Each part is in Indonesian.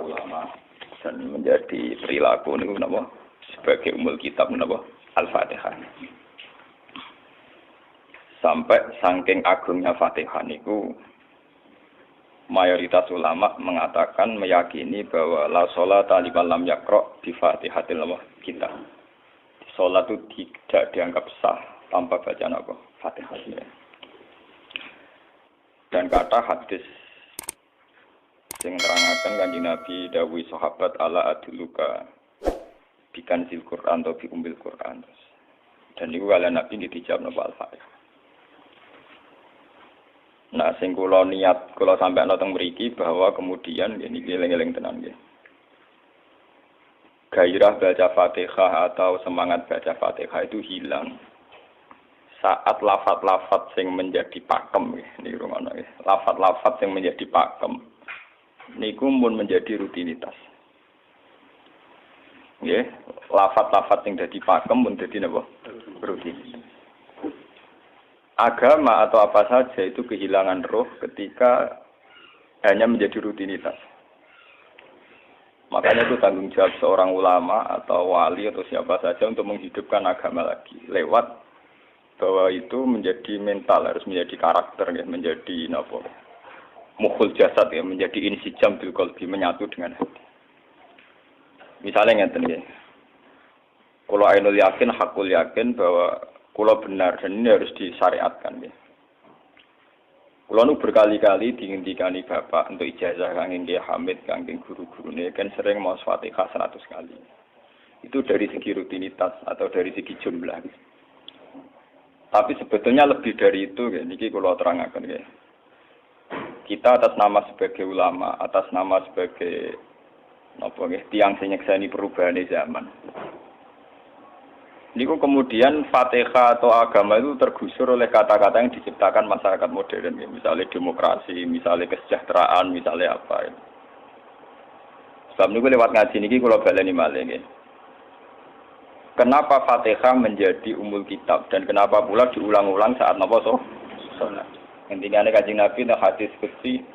ulama dan menjadi perilaku niku napa sebagai umul kitab napa Al-Fatihah. Sampai saking agungnya Fatihah niku mayoritas ulama mengatakan meyakini bahwa la sholata liman lam yaqra bi Fatihatil kitab. Salat itu tidak dianggap sah tanpa bacaan apa? Fatihah. Dan kata hadis sing nerangaken Kanjeng Nabi dawuh sahabat ala aduluka bikan sil Quran atau bi umbil Quran. Dan niku kalian Nabi dijawab napa Al-Fatihah. Nah, sing kula niat kula sampai ana teng mriki bahwa kemudian niki eling-eling tenan nggih. Gairah baca Fatihah atau semangat baca Fatihah itu hilang saat lafaz-lafaz yang menjadi pakem niki rumono nggih. Lafaz-lafaz yang menjadi pakem niku mun menjadi rutinitas. Nggih, lafaz-lafaz sing dadi pakem mun dadi napa? Rutinitas. Agama atau apa saja itu kehilangan roh ketika hanya menjadi rutinitas. Makanya itu tanggung jawab seorang ulama atau wali atau siapa saja untuk menghidupkan agama lagi. Lewat bahwa itu menjadi mental, harus menjadi karakter, ya, menjadi mukhul jasad, ya, menjadi insijam bil qalbi, menyatu dengan hati. Misalnya ngeten ya. Kalau ainul yakin, hakul yakin bahwa kulo benar dan ini harus disyariatkan ya. Kulo nu berkali-kali diingendikani bapak untuk ijazah kangge Nggih Hamid kangge guru-gurune kan sering mau Fatihah 100 kali. Itu dari segi rutinitas atau dari segi jumlah. Tapi sebetulnya lebih dari itu ya, niki kulo terangaken ya. Kita atas nama sebagai ulama, atas nama sebagai napa nggih tiyang sing nyekseni perubahan zaman. Niku kemudian Fatihah atau agama itu tergusur oleh kata-kata yang diciptakan masyarakat modern, ya. Misalnya demokrasi, misalnya kesejahteraan, misalnya apa. Ya. Sebab niku lewat ngaji niki kula baleni malih nggih. Kenapa Fatihah menjadi umul kitab dan kenapa pula diulang-ulang saat napa salat. Intinya Kanjeng Nabi nang hadis qudsi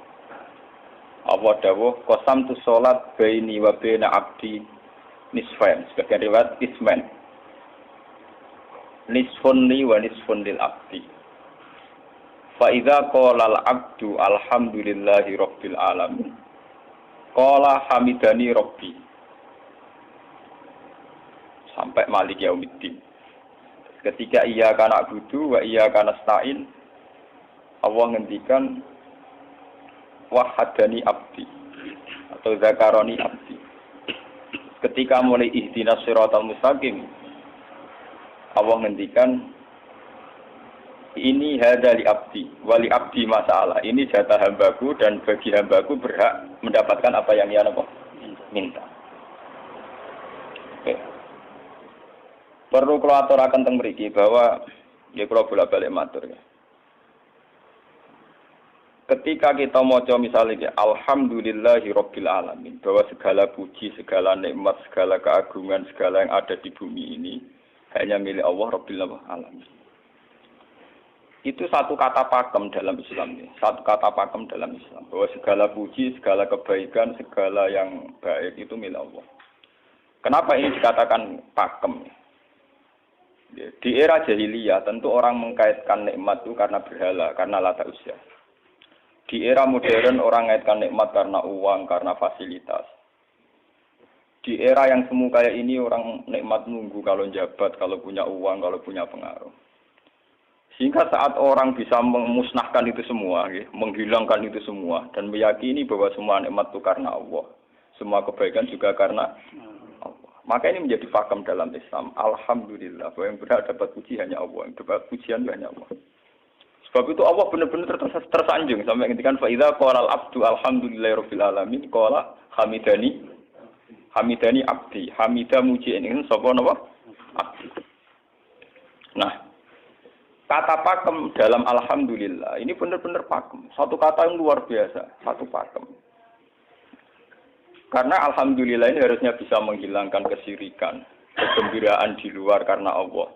Allah dawuh qasamtu salat baini wa baina abdi nisfain, sebagian riwayat isman. Nisfun li wa nisfun lil abdi. Fa idza qala al abdu alhamdulillahi rabbil alamin. Qala hamidani rabbi. Sampai malik yaumiddin. Ketika ia kana na'budu wa ia kana nasta'in, Allah ngendikan wahadani abdi atau zakaroni abdi. Ketika mulai ihdinas siratal mustaqim, Allah ngendikan ini hadali abdi wali abdi masalah, ini jatah hambaku dan bagi hambaku berhak mendapatkan apa yang ia minta. Oke. Perlu kalau aturaken teng mriki bahwa ya kula bolak-balik matur ya. Ketika kita maca misalnya alhamdulillahi rabbil alamin, bahwa segala puji, segala nikmat, segala keagungan, segala yang ada di bumi ini hanya milik Allah Rabbil Alamin. Itu satu kata pakem dalam Islam. Satu kata pakem dalam Islam. Bahwa segala puji, segala kebaikan, segala yang baik itu milik Allah. Kenapa ini dikatakan pakem? Di era jahiliyah tentu orang mengkaitkan nikmat itu karena berhala, karena lata usia. Di era modern orang mengaitkan nikmat karena uang, karena fasilitas. Di era yang semu kayak ini orang nikmat nunggu kalau jabat, kalau punya uang, kalau punya pengaruh. Sehingga saat orang bisa memusnahkan itu semua, menghilangkan itu semua, dan meyakini bahwa semua nikmat itu karena Allah. Semua kebaikan juga karena Allah. Maka ini menjadi pakem dalam Islam. Alhamdulillah, bahwa yang berhak dapat puji hanya Allah, yang dapat pujian hanya Allah. Sebab itu Allah benar-benar tersanjung. Sampai ngintikan, fa'idha qala al-abdu alhamdulillahirabbil alamin, qala hamidani abdi, hamidah muji ini sapa napa? Abdi. Nah, kata pakem dalam alhamdulillah ini benar-benar pakem. Satu kata yang luar biasa, satu pakem. Karena alhamdulillah ini harusnya bisa menghilangkan kesyirikan, kegembiraan di luar karena Allah.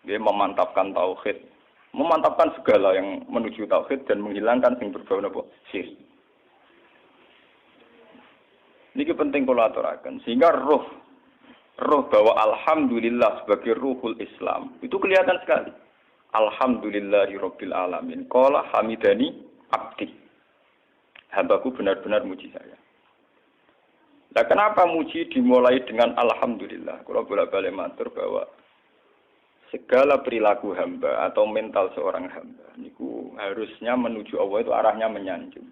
Dia memantapkan tauhid, memantapkan segala yang menuju tauhid dan menghilangkan yang berbau napa? Syirik. Niki penting kula aturaken sehingga roh bahwa alhamdulillah sebagai ruhul Islam itu kelihatan sekali. Alhamdulillahirabbil alamin. Qala hamidani abdi. Hambaku benar-benar muji saya. Nah, kenapa muji dimulai dengan alhamdulillah? Kula bolak-balik matur bahwa segala perilaku hamba atau mental seorang hamba niku harusnya menuju Allah itu arahnya menyanjung.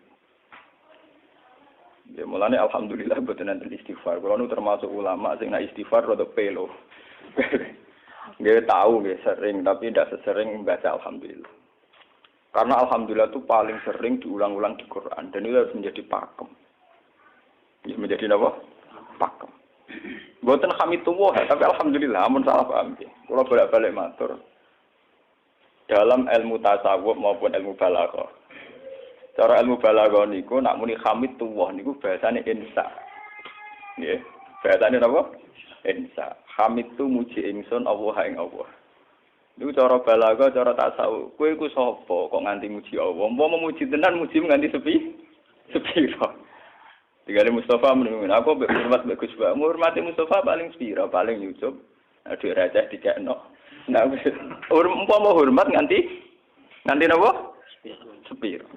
Ya mulane alhamdulillah mboten enten istighfar. Kulo nu termasuk ulama sing nak istighfar rada pelo. Nggih tahu nggih sering tapi tidak sesering baca alhamdulillah. Karena alhamdulillah itu paling sering diulang-ulang di Quran dan itu harus menjadi pakem. Ya menjadi apa? Pakem. Mboten hamidullah tapi alhamdulillah amun salah paham nggih. Kulo bolak-balik matur. Dalam ilmu tasawuf maupun ilmu balaghah. Cara ilmu balaghah niku nak muni hamidullah niku bahasane insa. Nggih. Bahasane napa? Insa. Hamid tu muji ingsun Allah ing Allah. Niku cara balaghah, cara tasawuf. Kowe iku sapa kok nganti muji Allah? Umpama muji tenan muji nganti sepira. Digale Mustafa menunggu aku hormat mbek Gus Ba. Hormati Mustafa paling sepira, paling nyucup. Aduh receh dikekno. Nah, umpama hormat nganti napa? Sepira.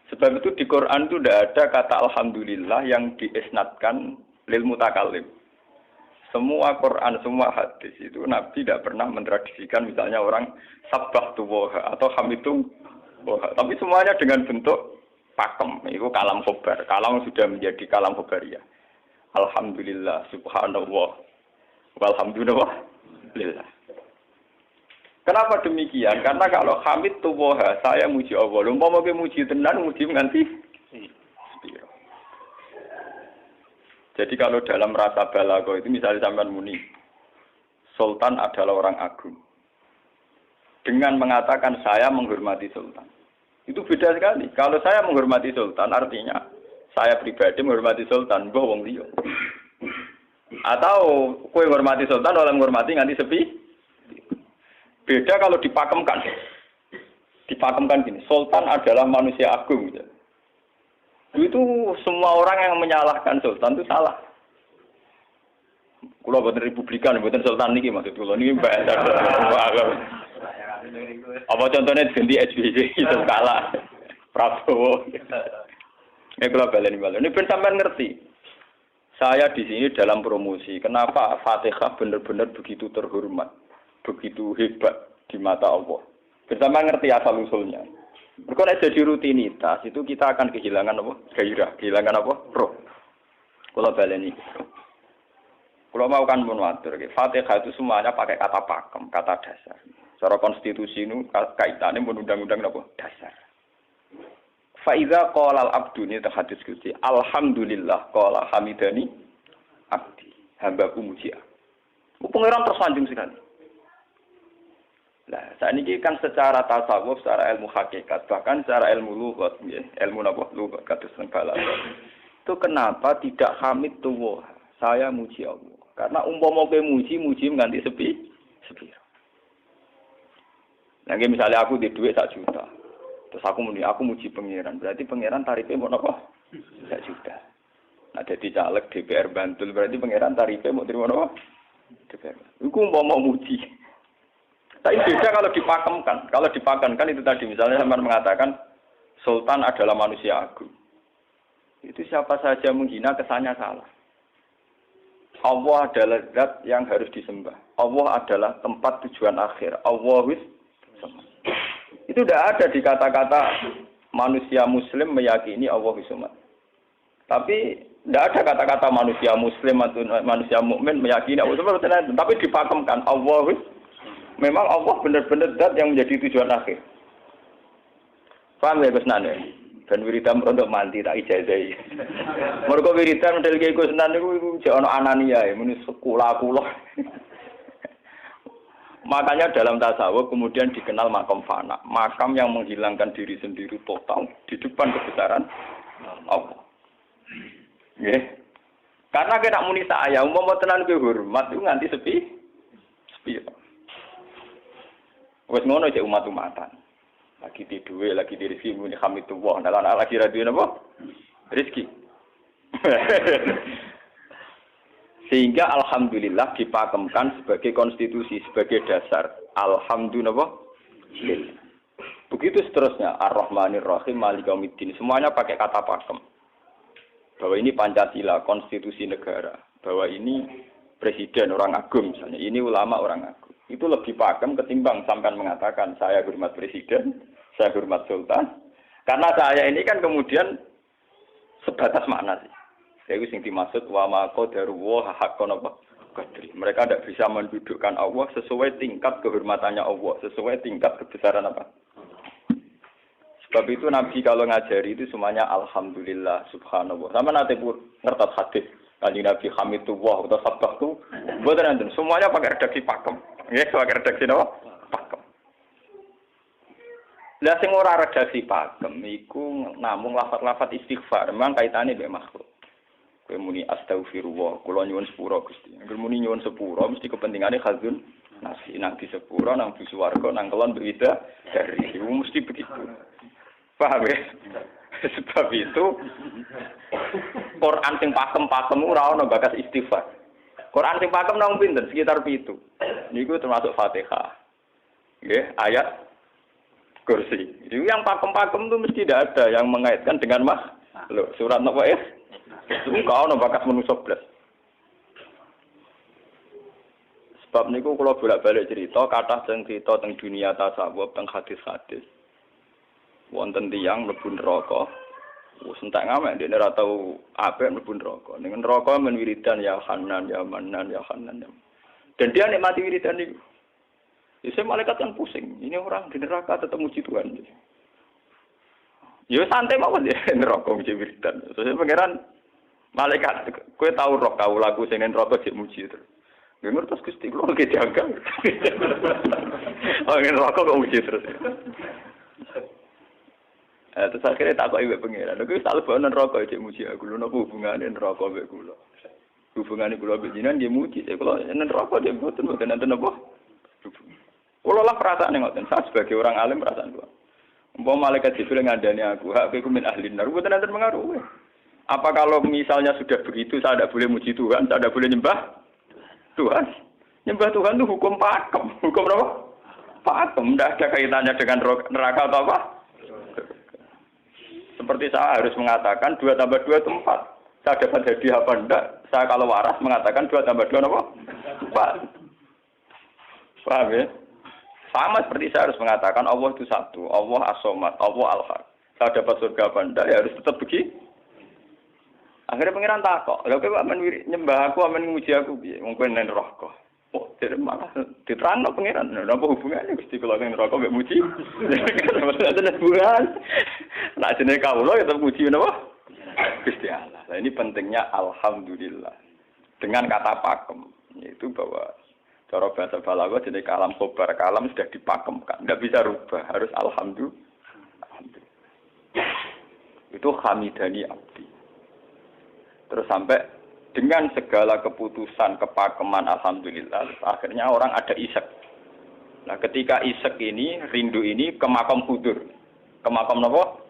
Sebab itu di Quran itu tidak ada kata alhamdulillah yang diisnadkan lil mutakallim. Semua Quran, semua hadis itu Nabi tidak pernah mentradisikan misalnya orang sabbahtu wa atau hamidu wa. Tapi semuanya dengan bentuk pakem. Itu kalam khobar. Kalam sudah menjadi kalam khobariyah. Alhamdulillah, subhanallah, walhamdulillah. Kenapa demikian? Karena kalau hamid tuwoha, saya muji Allah. Umpama kowe muji tenan, muji nganti sepiro. Jadi kalau dalam rasa balaghah itu misalnya sampean muni, Sultan adalah orang agung. Dengan mengatakan saya menghormati Sultan. Itu beda sekali. Kalau saya menghormati Sultan artinya saya pribadi menghormati Sultan, mbah wong liya. Atau kowe menghormati Sultan oleh menghormati nganti sepi. Beda kalau dipakemkan. Dipakemkan gini, Sultan adalah manusia agung. Itu semua orang yang menyalahkan Sultan itu salah. Kalau buatan Republikan, buatan Sultan ini maksud kalau ini bahasa. Apa contohnya ganti SBY itu kalah. Prabowo. Ini kalau balen. Ini ben sampean ngerti. Saya di sini dalam promosi. Kenapa Fatihah benar-benar begitu terhormat? Begitu hebat di mata Allah. Bersama ngerti asal usulnya. Berkona jadi rutinitas itu kita akan kehilangan apa? Gairah, kehilangan apa? Roh. Kalau baleni. Kalau mau kan menwatur, Fatihah itu semuanya pakai kata pakem, kata dasar. Secara konstitusi itu kaitannya undang-undang apa? Dasar. Faiza qala al-abdu ini hadis qudsi. Alhamdulillah qala hamidani abdi. Hambaku muji aku. Pengiran tersanjung sekali. Nah, saat ini kan secara tasawuf, secara ilmu hakikat, bahkan secara ilmu lughat, ilmu apa? Lughat kados teng balaghah. Itu kenapa tidak hamid tuwa? Saya muji Allah. Karena umpama kowe muji nganti sepi. Nah, misalnya aku di duit 1 juta. Terus aku muji pangeran. Berarti pangeran tarifnya mau apa? 1 juta. Nah, jadi caleg DPR Bantul berarti pangeran tarifnya mau terima apa? DPR. Iku umpama muji. Tapi beda kalau dipakemkan. Kalau dipakemkan itu tadi misalnya sampean mengatakan Sultan adalah manusia agung. Itu siapa saja menghina kesannya salah. Allah adalah zat yang harus disembah. Allah adalah tempat tujuan akhir. Allah itu tidak ada di kata-kata manusia muslim meyakini Allah Samad. Tapi tidak ada kata-kata manusia muslim atau manusia mukmin meyakini Allah Samad. Tapi dipakemkan Allah. Memang Allah benar-benar zat yang menjadi tujuan akhir. Paham ya Gus Nan? Dan wiridan untuk mandi tak ijazahi. Mergo wiridan model ki Gus Nan niku jek ana anania ya, muni sekula-kula. Makanya dalam tasawuf kemudian dikenal makam fana, makam yang menghilangkan diri sendiri total di depan kebesaran Allah. Nggih. Karena kena muni saya, umpama tenan kowe hormat itu nganti sepi. Wes ngono cek umat-umatan. Lagi di duwe, lagi di rezeki muni hamidullah. Nah lagi ra duwe napa? Rezeki. Sehingga alhamdulillah dipakemkan sebagai konstitusi, sebagai dasar. Alhamdulillah. Begitu seterusnya. Ar-Rahmanir Rahim, Maliki Yaumiddin. Semuanya pakai kata pakem. Bahwa ini Pancasila, konstitusi negara. Bahwa ini presiden orang agung misalnya. Ini ulama orang agung. Itu lebih pakem ketimbang sampai mengatakan saya hormat presiden, saya hormat sultan. Karena saya ini kan kemudian sebatas makna sih. Itu yang dimaksud wa ma qadaruhu haqqan apa qadri. Mereka tidak bisa mendudukkan Allah sesuai tingkat kehormatannya Allah, sesuai tingkat kebesaran apa. Sebab itu Nabi kalau ngajari itu semuanya alhamdulillah subhanallah. Sama nanti pun ngertos hadis kanjeng Nabi hamidullah atau sabbahtu. Mboten enten semuanya pakai redaksi pakem. Nggih, pakai redaksi napa? Pakem. Lah sing ora redaksi pakem iku namung lafaz-lafaz istighfar, memang kaitane mbek makhluk. Kowe muni astaghfirullah, kula nyuwun sepura Gusti. Angger muni nyuwun sepura mesti kepentingane khazun nasi nang di sepura nang di swarga nang kelon berita dari itu mesti begitu. Paham ya? Sebab itu Quran sing pakem-pakem ora ono bakas istighfar. Quran sing pakem nang pinten sekitar 7. Niku termasuk Fatihah. Nggih, ayat kursi. Itu yang pakem-pakem itu mesti tidak ada yang mengaitkan dengan makhluk. Surat napa ya? Kau ono bakas manusia blas. Sebab niku kalau bolak-balik cerita, kathah sing cerita teng dunia tasawuf, teng hadis-hadis. Wonten tiyang mlebu neraka. Wis entek ngamek dene ora tau apik mlebu neraka. Ning neraka men wiridan ya Hanan ya Manan ya Hanan. Dan dia nikmati wiridan niku. Isa malaikat kan pusing. Ini orang di neraka tetap muji Tuhan. Ya santai mawon ya neraka muji wiridan. Terus pangeran malaikat, kowe tau roh kawulaku sing ning neraka sik muji terus. Nggih ngertos Gusti kula ge jaga. Oh ning neraka kok muji terus. Terus akhirnya tak kok iwek pangeran. Lha kuwi tak lebokno neraka sik muji aku. Lho napa hubungane neraka mek kula? Hubungane kula mek jenengan nggih muji, kula ning neraka nggih mboten enten apa. Kula lah perasaan ngoten, saya sebagai orang alim perasaan kula. Umpama malaikat Jibril ngandani aku, hak kowe min ahli neraka, mboten enten pengaruh. Apa kalau misalnya sudah begitu saya tidak boleh muji Tuhan, saya tidak boleh nyembah Tuhan? Nyembah Tuhan itu hukum pakem. Hukum apa? Pakem. Tidak ada kaitannya dengan neraka atau apa? Seperti saya harus mengatakan 2 tambah 2 itu 4. Saya dapat hadiah apa enggak? Saya kalau waras mengatakan 2 tambah 2 apa? 4. Paham ya? Sama seperti saya harus mengatakan Allah itu satu. Allah as-somad. Allah al-haq. Saya dapat surga apa enggak? Ya harus tetap begitu. Akhirnya pangeran takok, lha kowe amen nyembah aku, amen nguji aku piye? Wong kowe nang neraka. Oh, jadi malah diterangno pangeran. Napa hubungannya Gusti kula nang neraka mek muji? Ada hubungan. Nek jenenge kawula ya tetep muji napa? Gusti Allah. Nah, ini pentingnya alhamdulillah. Dengan kata pakem, yaitu bahwa cara bahasa balaghah jenenge kalam khobar, kalam sudah dipakemkan. Enggak bisa rubah, harus alhamdulillah. Itu hamidani abdi. Terus sampai dengan segala keputusan kepakeman alhamdulillah akhirnya orang ada isek. Nah ketika isek ini rindu ini ke makam hudur. Ke makam apa?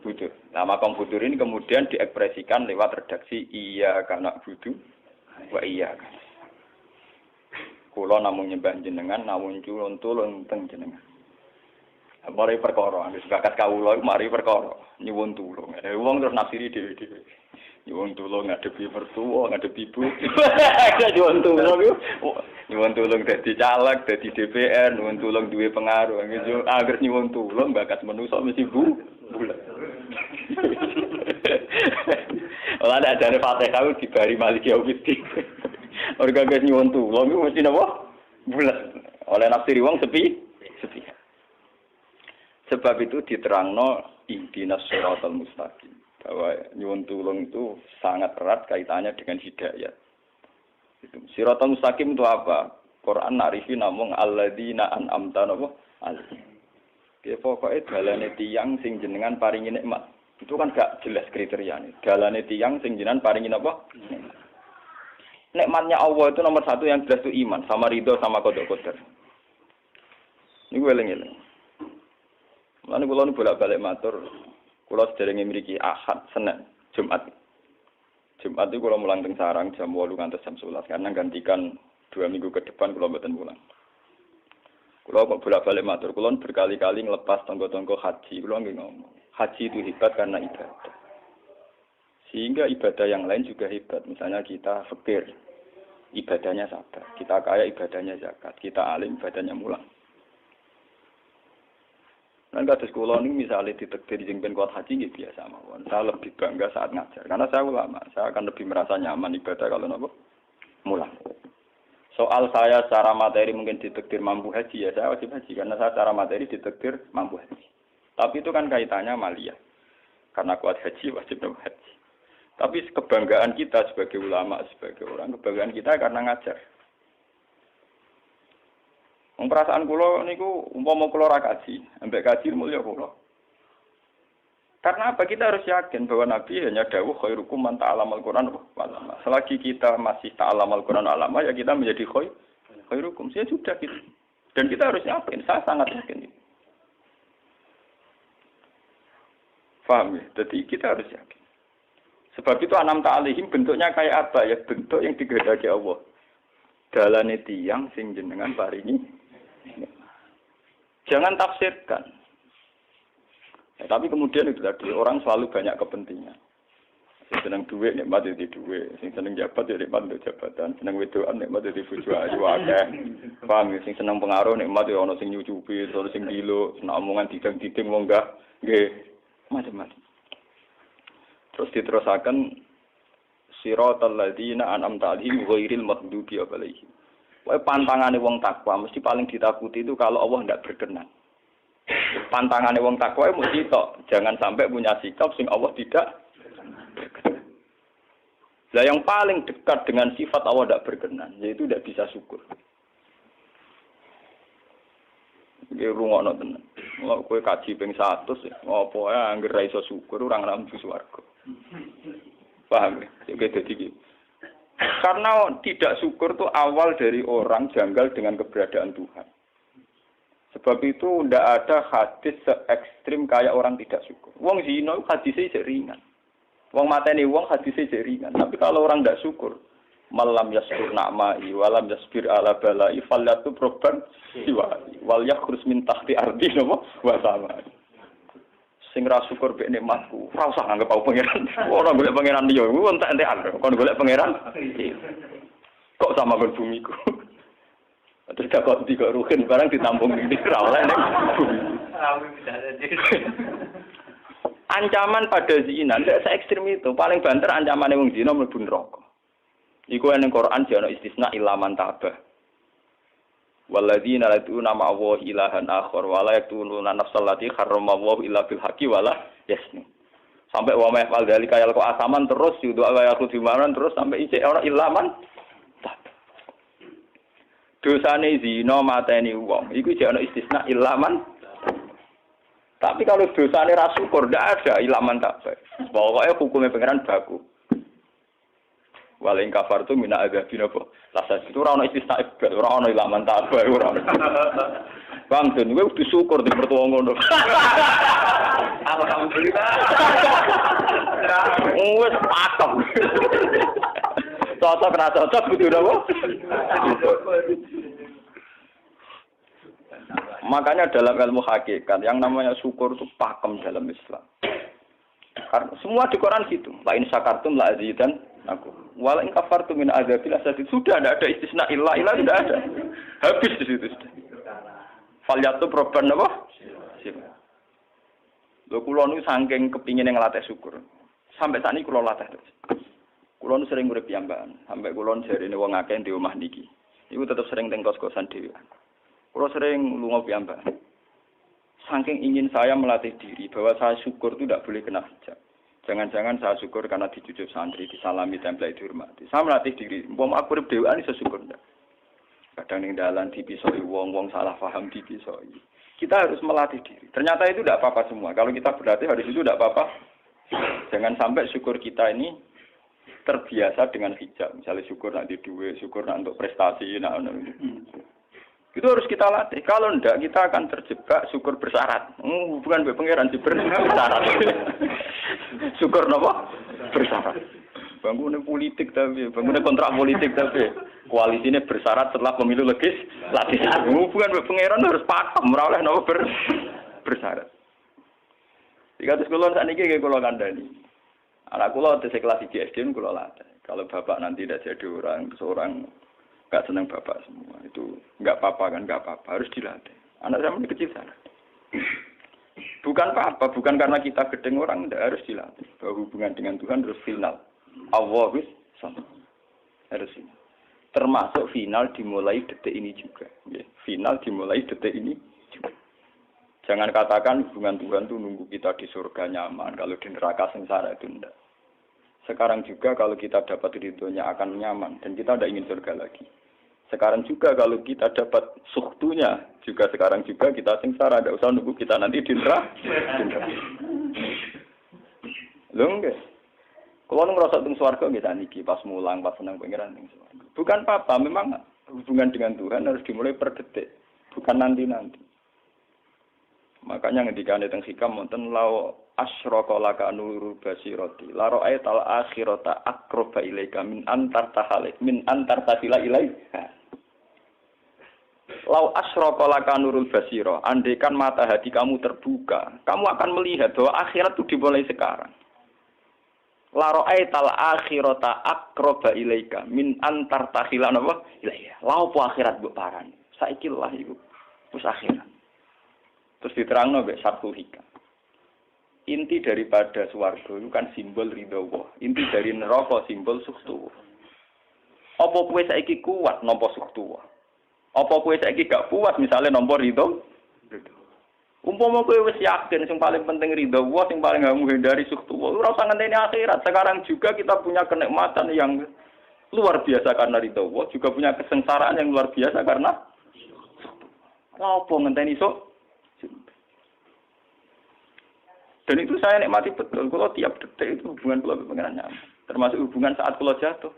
Hudur. Nah makam hudur ini kemudian diekspresikan lewat redaksi iya kana budu wa iya kana. Kula namung nyembah jenengan namung tulung teng jenengan. Mari perkara, wis bakat kawula mari perkara nyuwun tulung. Wong terus nafsiri dhewe-dhewe. Nyuwun tulung ngadepi mertua, ngadepi ibu. Nyuwun tulung yo. Nyuwun tulung dadi caleg, dadi DPR, nyuwun tulung duwe pengaruh. Agar nyuwun tulung bakat manusa mesti bulat. Ora ada jare Fatihah dibari Maliki Yaumiddin. Orga guys nyuwun tulung iku mesti napa? Bulat. Oleh nafsiri wong sepi. Sebab itu diterangno ihdinas shiratal mustaqim. Bahwa nyuwun tulung itu sangat erat kaitannya dengan hidayat. Itu shiratal mustaqim itu apa? Quran narifi namung alladzina an'amta alaihim. Dia pokoknya dalane tiyang sing jenengan paringi nikmat. Itu kan gak jelas kriterianya. Dalane tiyang sing jenengan paringi apa? Nikmatnya Allah itu nomor 1 yang jelas itu iman sama ridho sama qada qadar. Niku eling-eling. Lan kula nu bolak-balik matur, kula sederenge mriki Ahad, Senin, Jumat. Jumat itu kalau mulang teng sarang jam 8 ngantos jam 11 karena gantikan 2 minggu ke depan kalau mboten mulang. Kalau kok bolak-balik matur, kalau berkali-kali ngelepas tonggo-tonggo haji, kalau nggak ngomong. Haji itu hebat karena ibadah. Sehingga ibadah yang lain juga hebat. Misalnya kita fakir, ibadahnya sabar. Kita kaya, ibadahnya zakat. Kita alim, ibadahnya mulang. Dan kados kula ini misalnya ditekdir jengben kuat haji, gitu biasa mawon. Saya lebih bangga saat ngajar. Karena saya ulama, saya akan lebih merasa nyaman ibadah kalau nopo mulang. Soal saya secara materi mungkin ditakdir mampu haji, ya saya wajib haji. Karena saya secara materi ditakdir mampu haji. Tapi itu kan kaitannya maliyah. Karena kuat haji, wajib haji. Tapi kebanggaan kita sebagai ulama, sebagai orang, kebanggaan kita karena ngajar. Perasaan kula niku umpama kula ra kaji, ambek kaji mulya kula. Karena apa? Kita harus yakin bahwa Nabi hanya dawuh khairukum man ta'allamal Qur'an wa 'allama. Selagi kita masih ta'allamal Qur'an wa 'allama, ya kita menjadi khairukum. Ya sudah gitu. Dan kita harus yakin, saya sangat yakin itu. Paham ya? Jadi kita harus yakin. Sebab itu anam ta'alihim bentuknya kayak apa? Ya bentuk yang digedaki Allah. Dalane tiyang sing jenengan paringi. Jangan tafsirkan. Ya, tapi kemudian itu tadi orang selalu banyak kepentingan. Sing seneng duit nikmat di duit, sing seneng jabat ya nikmat di jabatan, seneng wedoan nikmat di bojo ayu akeh. Paham ya? Sing seneng pengaruh nikmat ya ana sing nyucupi, ana sing gilo, seneng omongan didang-diding wong enggak nggih macam-macam. Terus diterusaken siratal ladzina an'amta 'alaihim ghairil maghdubi 'alaihim. Wae pantangane wong takwa mesti paling ditakuti itu kalau Allah tidak berkenan. Pantangannya wong takwa mesti tok, jangan sampai punya sikap sing Allah tidak. Lah yang paling dekat dengan sifat Allah tidak berkenan, yaitu tidak bisa syukur. Iki rungokno tenan. Mau kowe kaji ping 100 ngopo ae anggere ra iso syukur ora ngambu swarga. Paham ya? Oke dadi karena tidak syukur itu awal dari orang janggal dengan keberadaan Tuhan. Sebab itu tidak ada hadis se-ekstrim kayak orang tidak syukur. Wong zina hadisnya ringan. Wong mateni wong hadisnya ringan. Tapi kalau orang tidak syukur, malam yaskur na'mai, walam yasbir ala balai, falyatu proban siwai, wal yakhrus min tahti ardi nopo wasama. Sing ra syukur mek nikmatku, ora usah nganggep aku pangeran. Ora golek pangeran liya, ku entek-entekan. Kon golek pangeran. Kok sama kon bumiku. Terus kok tiga rugen barang ditampung di ora nek bumi. Ancaman pada zina tidak se-ekstrim itu. Paling banter ancamannya wong zina mlebu neraka. Iku ning Quran jane istisna ilaman tabah. Walladzina laduna ma'allahi ilahan akhar wa la yaqtuluna nafsal lati harramallahu illa bil haqqi wa la yasni. Sampai wa ma yafal dzalika yalqa asaman terus yudu wa yakhudhu maran terus sampai isih ora ilaman tabah. Dosane zina mateni wong iku jek ana istisna ilaman. Tapi kalau dosane ra syukur ndak ada ilaman tabah. Pokoke hukume pangeran baku. Waling kafar tu mina adzabin apa? Lasa itu ora ono istisna ibad, ora ono ilaman tabah ora. Bang den kowe kudu syukur di mertua ngono. Alhamdulillah. Wes pakem. Cocok ra cocok kudu napa? Makanya dalam ilmu hakikat yang namanya syukur itu pakem dalam Islam. Karena semua di Quran gitu. La in syakartum la azidan aku. Wala in kafartum min adzabil asad. Sudah tidak ada istisna illa tidak ada. Habis di situ sudah. Falyatu proban apa? Lho kula niku saking kepingin ngelatih syukur. Sampai saat ini kula latih terus. Kula nu sering urip piyambakan, sampai kula jarene wong akeh di omah niki. Iku tetep sering teng kos-kosan dhewe. Kula sering lunga piyambakan. Saking ingin saya melatih diri bahwa saya syukur itu tidak boleh kena hijab. Jangan-jangan saya syukur karena dicucuk santri, disalami, tempel, dihormati. Saya melatih diri. Umpama aku urip dhewean iso syukur ndak. Kadang ning dalan dipisoi wong-wong salah paham dipisoi. Kita harus melatih diri. Ternyata itu tidak apa-apa semua. Kalau kita berlatih hari itu tidak apa-apa. Jangan sampai syukur kita ini terbiasa dengan hijab. Misalnya syukur nak di duit, syukur nak untuk prestasi, itu harus kita latih. Kalau enggak, kita akan terjebak syukur bersyarat. Bukan pangeran sih bersyarat. Syukur apa? Bersyarat. bangunnya politik tapi, bangunnya kontrak politik tapi, koalisinya bersyarat setelah pemilu legislatif. Bukan pangeran harus pakem, oleh nopo bersyarat. Jika terus kulon saat ini kayak kulon kandani, anak kulon tes kelas IGSD kulon latih. Kalau bapak nanti tidak jadi seorang nggak senang bapak semua, itu nggak apa-apa kan, nggak apa-apa, harus dilatih. Anak saya masih kecil sana. Bukan apa-apa, bukan karena kita gedeng orang, tidak harus dilatih. Bahwa hubungan dengan Tuhan harus final. Allah harus final. Termasuk final dimulai detik ini juga. Final dimulai detik ini juga. Jangan katakan hubungan Tuhan itu nunggu kita di surga nyaman. Kalau di neraka sengsara itu tidak. Sekarang juga kalau kita dapat ridhonya akan nyaman. Dan kita tidak ingin surga lagi. Sekarang juga kalau kita dapat suhtunya, juga sekarang juga kita sengsara, tidak usah nunggu kita nanti di neraka. Lho nggih. Kalau ngerasa teng swarga nggih saniki pas mulang, pas senang pengiran teng swarga. Bukan apa-apa, memang hubungan dengan Tuhan harus dimulai per detik, bukan nanti-nanti. Makanya ngendikane teng hikam wonten law asyraka laka nurul basirati la ra'aital akhirata aqraba ilaika min antar tasila ilaika. Lau asyraka laka nurul basira, andaikan mata hati kamu terbuka, kamu akan melihat bahwa akhirat itu dimulai sekarang. La ra'aital akhirata aqraba ilaika min antar tasila ilaika. Lau po akhirat mbok parani. Saiki lah iku wis akhirat. Terus diterangno mbek Sabtu Hikam. Inti daripada swarga itu kan simbol ridho Allah. Inti dari neraka simbol suktu. Apa kowe saiki kuat nampa suktu? Apa kowe saiki gak kuat misalnya nampa ridho? Umpama kowe wis yakin sing paling penting ridho Allah, sing paling kamu hindari suktu. Ora usah ngenteni akhirat. Sekarang juga kita punya kenikmatan yang luar biasa karena ridho Allah, juga punya kesengsaraan yang luar biasa karena suktu. Apa ngenteni sok? Dan itu saya nikmati betul. Kalau tiap detik itu hubungan kalau pengen nyaman. Termasuk hubungan saat kalau jatuh.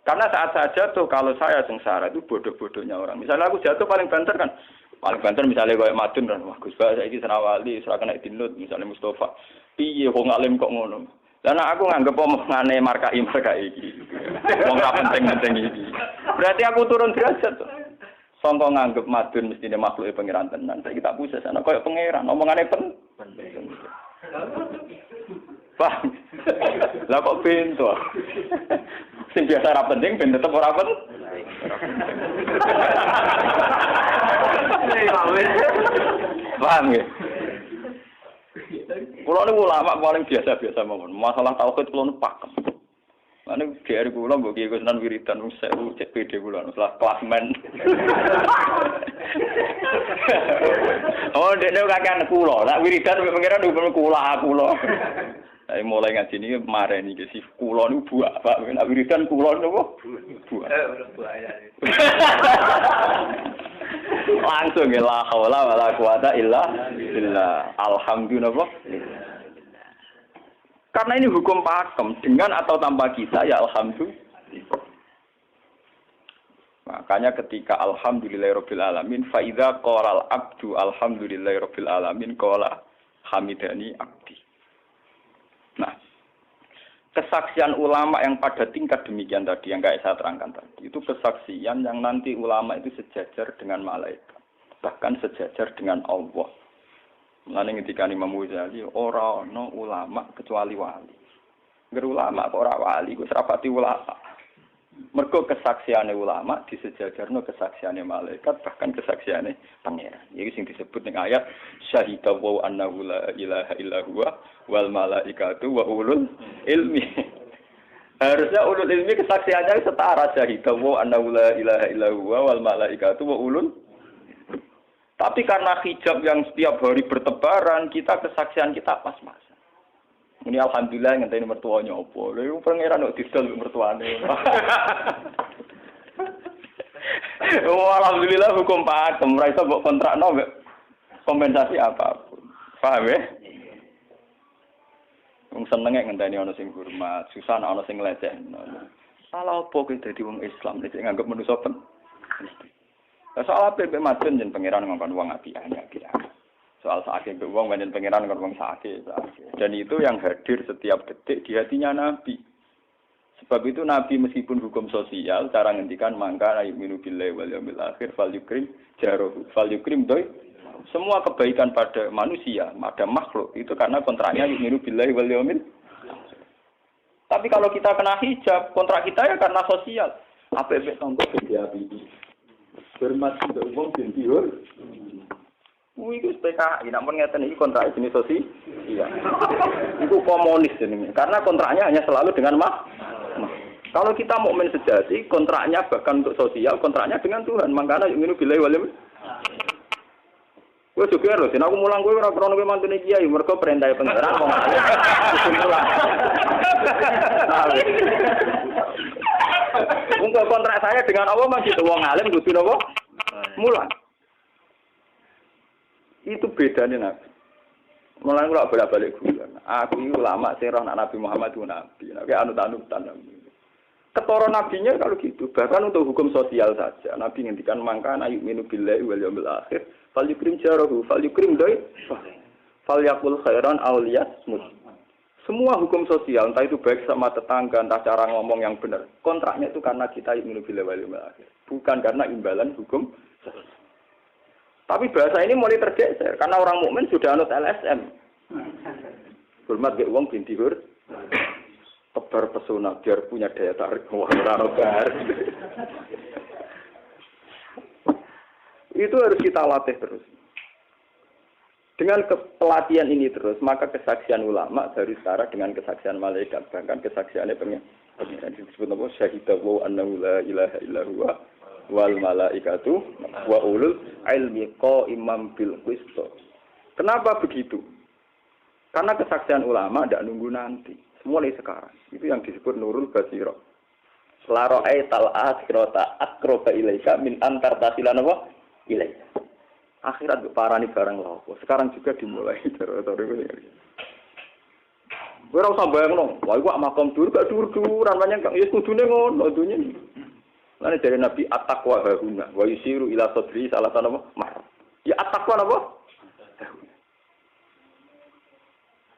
Karena saat saya jatuh, kalau saya sengsara itu bodoh-bodohnya orang. Misalnya aku jatuh paling banter kan. Paling banter misalnya kayak Madun kan. Wah Gus Ba, saya ini Senawali, serah kena dinut. Misalnya Mustafa. Piye kok ngalim kok ngono. Dan aku nganggep omongane markai iki. Wong ra penting-penting iki. Berarti aku turun derajat tuh. Sangka nganggep Madun mestine makhluke pangeran tenan. Saiki tak puses ana koyo pangeran, omongane penting. Pak. Lah kok pintu. Sing biasa ora penting ben tetep ora penting. Paham nggih? Kulo niku ulama paling biasa-biasa mawon. Masalah tauhid kulo pakem. Ane GR kula mbok iki Gunan wiridan wis sewu cek PD kula setelah klasmen. Oh, dekne kakean kula. Nek wiridan pengiran hukum kula. Saya mulai ngaji niki mareni iki si kula niku buak, Pak. Nek wiridan kula niku buak. Langsung la haula wala quwata illa billah. Alhamdulillah. Karena ini hukum pakem, dengan atau tanpa kita ya alhamdulillah. Makanya ketika alhamdulillahirabbil alamin fa idza qala abdu alhamdulillahirabbil alamin qala hamidani abdi. Nah, kesaksian ulama yang pada tingkat demikian tadi yang kayak saya terangkan tadi, itu kesaksian yang nanti ulama itu sejajar dengan malaikat, bahkan sejajar dengan Allah. Mulane ketika Imam Ghazali ora ana ulama kecuali wali. Ngger ulama kok ora wali, kok serapati ulama. Mergo kesaksiane ulama disejajarno kesaksiane malaikat, bahkan kesaksiane pangeran. Iki sing disebut ning ayat syahida wa annahu la ilaha illa huwa wal malaikatu wa ulul ilmi. Harusnya ulul ilmi kesaksiannya setara syahida wa annahu la ilaha illa huwa wal malaikatu wa ulul. Tapi karena hijab yang setiap hari bertebaran, kita kesaksian kita pas-pasan. Ini alhamdulillah ngenteni mertuanya opo. Lha iku pangeran kok didol mertuane. Oh, alhamdulillah hukum pakem, ora iso mbok kontrakno mbek kompensasi apapun. Paham ya? Wong senenge ngenteni ana sing hormat, susah ana sing nglecehno. Salah opo kowe dadi wong Islam nek nganggep manusa pen. Soal apa yang Madun dan pangeran ngomong uang apian. Soal sakit uang dan pangeran ngomong sakit. Dan itu yang hadir setiap detik di hatinya Nabi. Sebab itu Nabi meskipun hukum sosial, cara ngendikan mangka yu'minu billahi wal yaumil akhir fal yukrim jarohu fal yukrim doi. Semua kebaikan pada manusia, pada makhluk itu karena kontraknya yu'minu billahi wal yaumil. Tapi kalau kita kena hijab, kontrak kita ya karena sosial. Apa-apa contoh dia ini. Hormat untuk umum dan diur. Itu PKI, namun ngeten ini kontrak jenis sosial. Iya. Itu komunis ini. Karena kontraknya hanya selalu dengan Kalau kita mukmin sejati, kontraknya bahkan untuk sosial, kontraknya dengan Tuhan. Makanya yu'minu billahi wal yaumil. Gue juga loh, aku mulang gue ora krono mantune kiai, mergo perintah pangeran wong alim. Untuk kontrak saya dengan Allah masih wong alim kudu napa? Mulang. Itu bedanya Nabi. Mulai kula bolak-balik guyon. Aku iki ulama sing roh Nabi Muhammad itu nabi. Nek anut-anutan. Ketara nabinya kalau gitu, bahkan untuk hukum sosial saja. Nabi ngendikan mangkana yu'minu billahi wal yaumil akhir, fal yukrim jarahu, fal yukrim doi, fal yaqul khairan aw liyasmut. Semua hukum sosial, entah itu baik sama tetangga, entah cara ngomong yang benar. Kontraknya itu karena kita yu'minu billahi wal yaumil akhir, bukan karena imbalan hukum sosial. Tapi bahasa ini mulai tergeser karena orang mukmin sudah anut LSM. Hormat ge wong binti hur. Tebar pesona biar punya daya tarik warna-warna. Itu harus kita latih terus. Dengan pelatihan ini terus, maka kesaksian ulama dari setara dengan kesaksian malaikat, bahkan kesaksiannya pengiran disebut apa? Syahidahu annahu la ilaha illa huwa wal malaikatu wa ulul ilmi qaimam bil qist. Kenapa begitu? Karena kesaksian ulama tidak nunggu nanti. Mulai sekarang. Itu yang disebut nurul basirah. La ra'aital akhirata aqraba ilaika min antar tasilan apa? Ilaika. Akhirat parani barang lapo. Sekarang juga dimulai dari ini. Ora usah bayangno, wae kok makom dur gak dur-duran banyak kang ya kudune ngono dunya. Lan dari Nabi at-taqwa hauna wa yusiru ila sadri salah tanapa? Ya at-taqwa napa?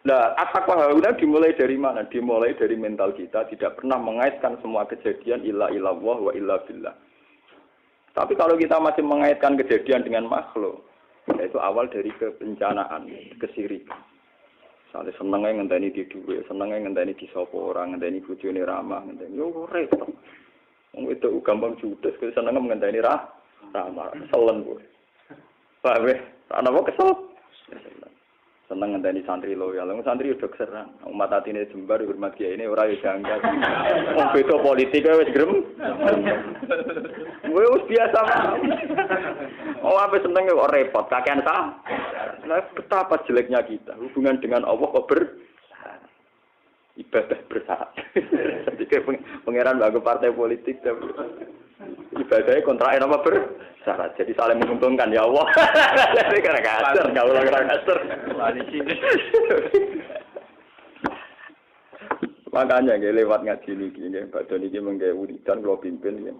Nah, at-taqwa hauna dimulai dari mana? Dimulai dari mental kita, tidak pernah mengaitkan semua kejadian illa illallah wa illa billah. Tapi kalau kita masih mengaitkan kejadian dengan makhluk, itu awal dari kebencanaan, kesirikan. Misalnya senengnya ngenteni di duwe, senengnya ngenteni di sapa orang, ngenteni bojone ramah, ngenteni yo repot. Wong itu gampang judes, senengnya ngenteni ramah, keselen kowe. Paham ya? Ana kok kesel? Seneng ngenteni santri loyal. Santri udah keserang. Umat atine jembar hormat kiai ini ora yo janggal. Wong beda politik wis grem. Wis biasa. Oh apa seneng kok repot, kakean ta? Lah betapa jeleknya kita. Hubungan dengan Allah kok ibadah bersyarat. Jadi pangeran bagi partai politik ibadahnya kontraknya apa bersyarat. Jadi saling menguntungkan ya Allah. Jadi karena kasar, nggak ulang kasar. Makanya lewat ngaji ini, badan ini menggawe wiridan kalau pimpin ya.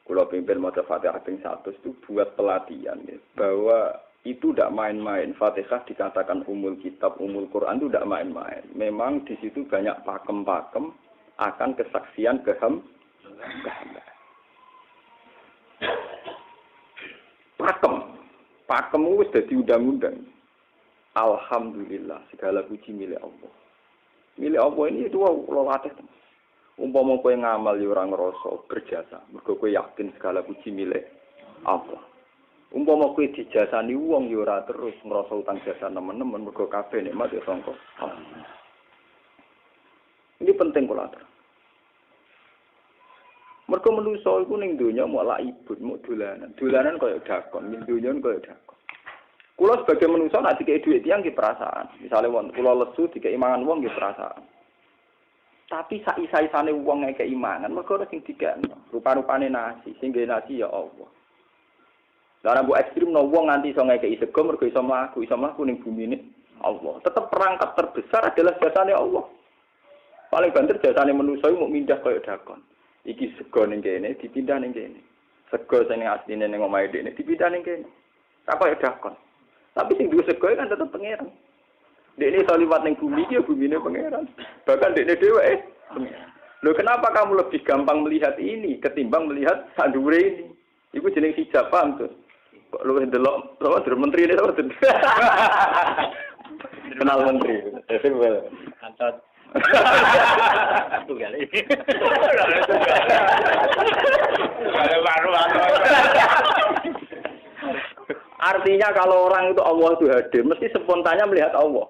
Kalau pimpin maca Fatihah ping 100 itu buat pelatihan ya, bahwa itu tidak main-main. Fatihah dikatakan umul kitab, umul Quran itu tidak main-main. Memang di situ banyak pakem-pakem akan kesaksian kehambaan. Pakem itu sudah diundang-undang. Alhamdulillah, segala puji milik Allah. Milik Allah ini itu Allah latih. Umpama kowe ngamal ya ora ngrasa berjasa, mergo kowe yakin segala puji milik Allah. Umpama kowe dijasani wong ya ora terus ngrasa utang jasa nemen-nemen mergo kabeh nikmat ya sangka Allah. Ini penting kula atur. Mergo manusa iku ning donya mau laibun, mau dolanan. Dolanan kaya dakon, ning donya kaya dakon. Kula sebagai manusa nek dikek dhuwit tiyang nggih perasaan. Misale wong kula lesu dikek mangan wong nggih perasaan. Tapi saisa-isane wong ngekek imangan, mergo sing dikekno. Rupa-rupane nasi, sing nggawe nasi ya Allah. Lah mbok ekstrem no wong nganti iso ngekeki sego mergo iso mlaku ning bumine Allah. Tetep perangkat terbesar adalah jasane Allah. Paling banter jasane manusa iku mung mindah kaya dakon. Iki sego ning kene dipindah ning kene. Sego sing asline ning omahe dhekne dipindah ning kene. Tak kaya dakon. Tapi sing duwe sego kan tetep pangeran. Dekne iso liwat ning bumi iki ya bumine pangeran. Bahkan dekne dhewe pangeran. Loh kenapa kamu lebih gampang melihat ini ketimbang melihat sandure ini? Iku jeneng hijab paham tuh. Kok lu ndelok menteri ini apa? Kenal menteri. Kantor. Tunggal ini. Artinya kalau orang itu Allah itu hadir, mesti spontannya melihat Allah.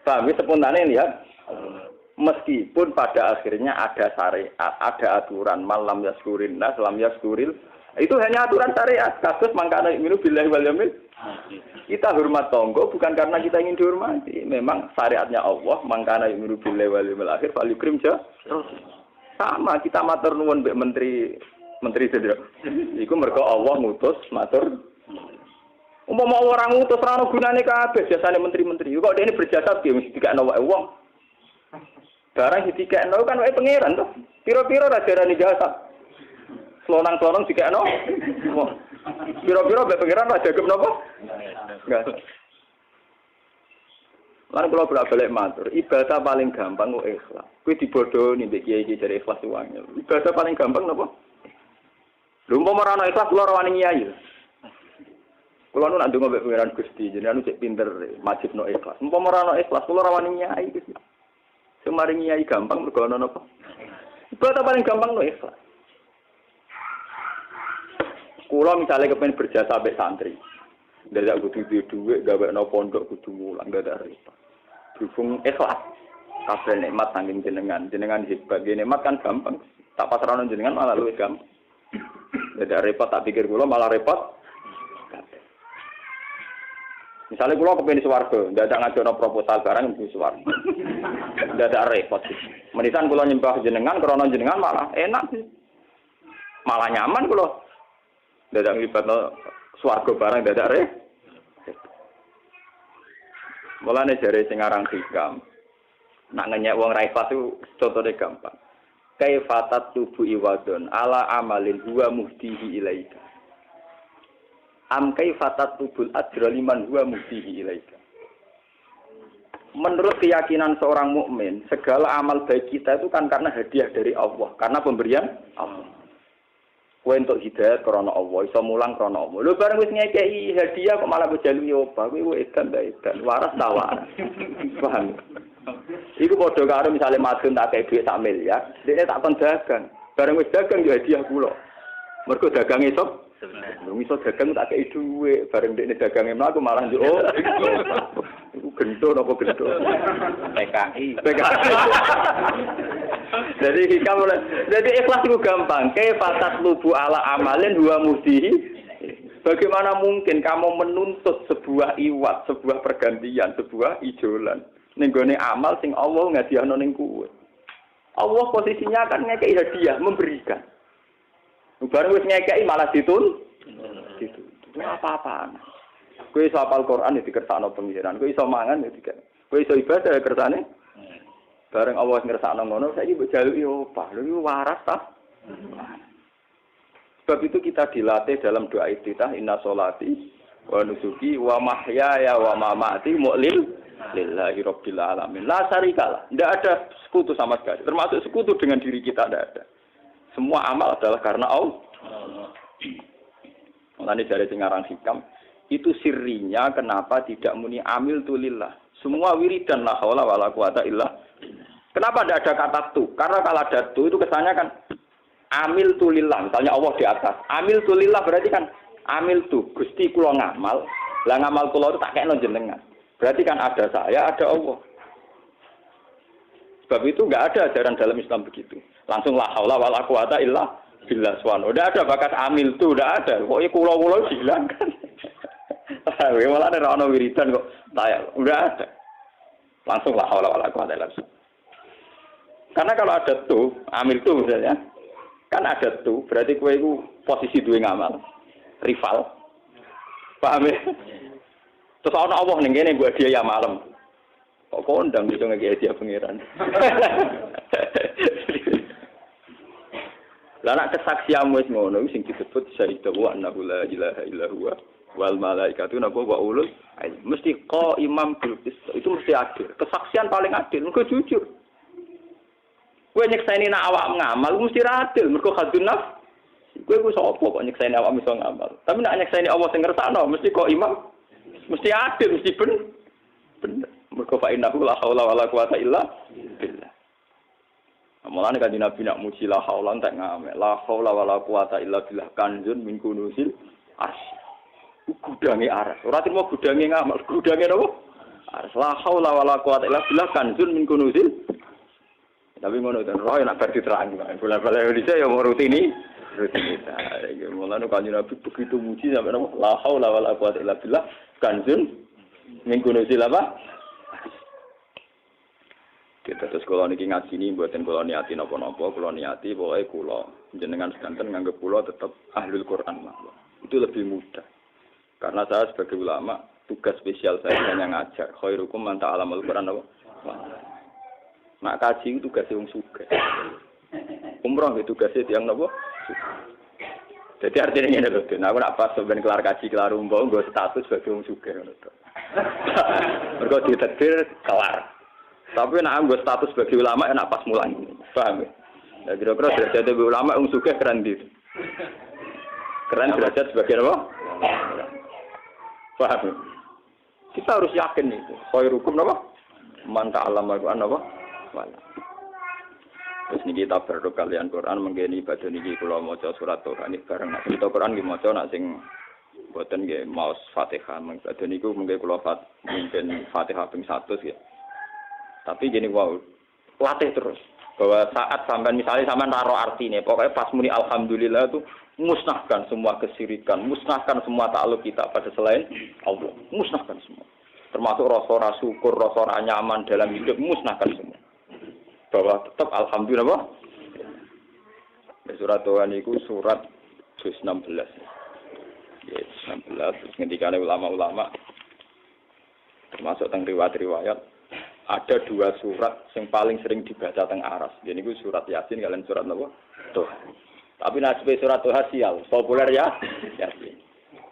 Paham? Spontannya lihat. Meskipun pada akhirnya ada syariat, ada aturan malam yaskurin nas, lam yaskuril. Itu hanya aturan syariat. Kasus mangkana minu billahi wal yamil. Kita hormat tonggo bukan karena kita ingin dihormati. Memang syariatnya Allah, mangkana minu billahi wal yamil akhir fal yukrim ja. Sama kita matur nuwun mbek menteri sedaya. Iku mergo Allah ngutus matur. Umpama orang ngutus ora ono gunane kabeh jasane menteri-menteri. Kok dene berjasa piye mesti dikakno wae wong. Barang dikekno kan wae pangeran to. Piro-piro ra darani jasa. Slonang-slonang dikekno. Piro-piro mbek pangeran ra jagep napa? Enggak. Lan kula bolak-balik matur, ibadah paling gampang kok ikhlas. Kuwi dibodoni mbek kiai-kiai dari ikhlas uangnya. Ibadah paling gampang napa? Lha umpama ora ana ikhlas kula ora wani nyai. Kula nu nak ndonga mbek pangeran Gusti, jenengan cek pinter majibno ikhlas. Umpama ora ana ikhlas kula ora wani nyai Gusti. Semaring nyai gampang mergo ana napa? Ibadah paling gampang no ikhlas. Kula misalnya kepen berjasa sampai santri. Dadak kudu duwe gawekno pondok kudu mulang dadak repot. Berhubung ikhlas. Kabeh nikmat saking jenengan hebat. Nikmat kan gampang. Tak pasrahno jenengan malah luwih gampang. Dadak repot tak pikir kula malah repot. Misalnya kula kepen swarga, dadak ngajono proposal barang mlebu swarga. Dadak repot. Menisan kula nyembah jenengan krana jenengan malah enak sih. Malah nyaman kula. Dadak nglibatno swarga barang dadak repot. Mulane jare sing aran hikam. Nak ngenyek wong ra ikhlas itu contone gampang. Kaifatat tubu iwadon ala amalin huwa muhdihi ilaika. Am kaifatat tubul ajra liman huwa muhdihi ilaika. Menurut keyakinan seorang mukmin, segala amal baik kita itu kan karena hadiah dari Allah, karena pemberian Allah. Kowe entuk hidayah karena Allah, iso mulang karena Allah. Lho bareng wis ngekeki hadiah kok malah bejalu yo apa? Kowe edan ta edan, waras ta waras. Paham? Iku padha karo misale madun tak kei dhuwit 1 miliar, dene tak kon dagang. Bareng wis dagang yo hadiah kula. Mergo dagang iso iso dagang tak kei dhuwit, bareng dekne dagange mlaku malah yo iku gento napa gento. PKI. Jadi ikhlas itu gampang. Kaifatat lubu ala amalin huwa muhdihi. Bagaimana mungkin kamu menuntut sebuah iwat, sebuah pergantian, sebuah ijolan ning gone amal sing Allah ngadiahno ning kowe. Allah posisinya kan ngekeki hadiah, memberikan. Bareng wis ngekeki malah ditun. Itu apa-apaan. Kowe iso hafal Quran ya dikersakno pengiran, kowe iso mangan ya dikek. Kowe iso ibadah ya kersane. Bareng Allah ngersakno ngono, saiki mbok jaluki opah. Lho iki waras ta? Sebab itu kita dilatih dalam doa iftitah inna sholati wa nusuki wa mahyaya wa mamati lillahi rabbil alamin. La syarikalah. Tidak ada sekutu sama sekali. Termasuk sekutu dengan diri kita tidak ada. Semua amal adalah karena Allah. Mulane dari singarang hikam itu sirrinya kenapa tidak muni amil tulillah. Semua wiridan la haula wala quwata illa. Kenapa tidak ada kata tu? Karena kalau ada tu itu kesannya kan amil tulillah. Misalnya Allah di atas. Amil tulillah berarti kan amil tu Gusti kula ngamal. Lah ngamal kula itu tak kekno jenengan. Berarti kan ada saya, ada Allah. Sebab itu enggak ada ajaran dalam Islam begitu. Langsung la haula wala quwata illa billah subhanahu. Udah ada bakat amil tu, udah ada. Pokoknya kula-kula dihilangkan. Malah ada ono wiridan kok. Udah ada. Langsung la haula wala quwata illa billah. Karena kalau ada tuh, amil tuh misalnya, kan ada tuh, berarti kowe iku posisi duwe ngamal, rival. Paham ya? Terus ana Allah ning kene gua dia ya malam. Kok kondang iso ngeki dia pangeran. Lah nek kesaksianmu wis ngono sing disebut syahidu wa annahu la ilaha illa huwa wal malaikatu wa ulul mesti imam bil qist. Itu mesti adil. Kesaksian paling adil, engko jujur. Kowe nyekseni nak awak ngamal mesti ra adil, mergo khadun nafs. Kowe ku sapa kok nyekseni awak iso ngamal. Tapi nak nyekseni Allah sing ngersakno mesti kok imam. Mesti adil, mesti bener. Mergo fa innahu la haula wala quwata illa billah. Mulane kanjeng Nabi nak muji la haula entek ngamek. La haula wala quwata illa billah kanjun min kunusil arsy. Gudange aras. Ora trimo gudange ngamal, gudange napa? Aras. La haula wala quwata illa billah kanjun min kunusil. Tapi ngono ten roh nak bar diterang. Bola-bola Indonesia ya mau rutinitas. Mulane kanjeng Nabi begitu muji sampai napa? La haula wala quwata illa billah kanjun min kunusil apa? Kita terus kalau niki ngaji ini buatin kalau niati nopo-nopo, kalau niati pokoknya kulo jenengan sekanten nganggep kulo tetap ahlul Quran lah. Itu lebih mudah. Karena saya sebagai ulama tugas spesial saya hanya ngajar. Khairukum man ta'allamul Quran apa? Nak kaji itu tugasnya wong sugih. Umroh itu tugasnya tiyang napa? Jadi artinya ngene lho, aku nak pas sampeyan kelar kaji kelar umroh nggo status sebagai wong sugih ngono to. Mergo ditetir kelar. Tapi nak anggo status sebagai ulama enak pas mulang. Paham ya? Nah, kira-kira derajat sebagai ulama wong sugih keren gitu. Keren derajat sebagai apa? Paham ya? Kita harus yakin itu. Khairukum napa? Man ta'allama Al-Qur'an napa? Wala. Terus niki kita berdoa kalian Quran menggeni ibadah niki kula maca surat Toha niki bareng nek kita Quran nggih maca nek sing boten nggih maos Fatihah mengko niku mengke kula mungkin Fatihah ping 100 ya. Tapi gini wow, latih terus. Bahwa saat sampai misalnya sampai naruh artinya, pokoknya pas muni alhamdulillah itu musnahkan semua kesyirikan, musnahkan semua takluk kita pada selain Allah, musnahkan semua. Termasuk rasa syukur, rasa nyaman dalam hidup, musnahkan semua. Bahwa tetap alhamdulillah. Surat Tuhan itu surat 16. Ya, 16. Terus ketika ulama-ulama termasuk tentang riwayat-riwayat. Ada 2 surat yang paling sering dibaca teng aras. Jadi itu surat Yasin kalian surat apa? Toha. Tapi nasib surat Toha sial, populer ya Yasin.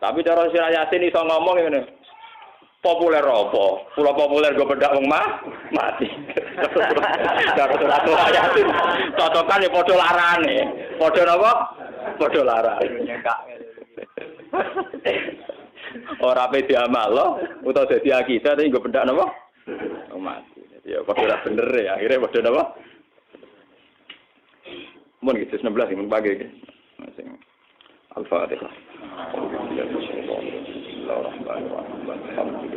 Tapi cara surat Yasin iso ngomong ngene. Populer apa? Pulau populer gue bedak wong mati. Cara surat Toha Yasin cocokan ya padha larane. Padha napa? Padha larane. Ora pe diamal lo, utawa dadi akidah tapi gue bedak napa? Mati. Ya padha bener ya, akhirnya padha napa? Mun gitu 16 mun pagi iki. Sing Al-Fatihah. Bismillahirrahmanirrahim.